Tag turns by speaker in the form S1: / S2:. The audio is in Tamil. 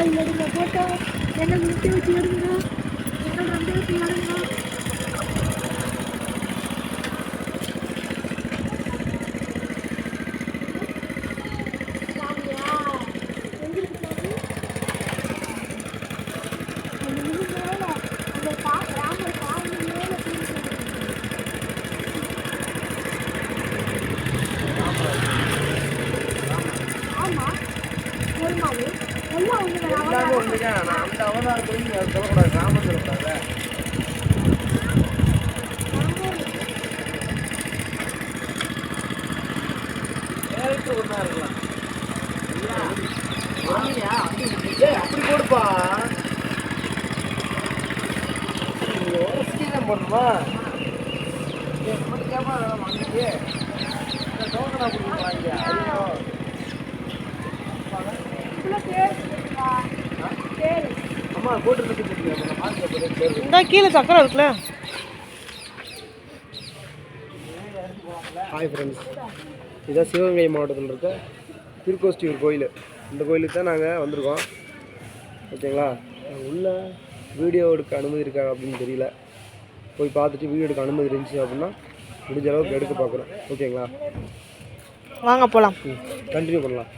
S1: எடுங்க போட்டோ என்ன முட்டை வச்சு எடுங்க என்ன ரெண்டு வச்சு எடுங்க
S2: அப்படி போடுப்பா போடுமா கேப்பா வாங்கிட்டு டோக்கனா கொடுக்குறாங்க அம்மா போட்டு
S3: கீழே சக்கரை இருக்குல்ல.
S2: ஹாய் ஃப்ரெண்ட்ஸ், இதுதான் சிவகங்கை மாவட்டத்தில் இருக்க திருக்கோஷ்டியூர் கோயில். இந்த கோயிலுக்கு தான் நாங்கள் வந்திருக்கோம். ஓகேங்களா, உள்ள வீடியோ எடுக்க அனுமதி இருக்கா அப்படின்னு தெரியல. போய் பார்த்துட்டு வீடியோ எடுக்க அனுமதி இருந்துச்சு அப்படின்னா முடிஞ்ச அளவுக்கு எடுக்க பார்க்குறோம். ஓகேங்களா,
S3: வாங்க போகலாம்.
S2: கண்டினியூ பண்ணலாம்.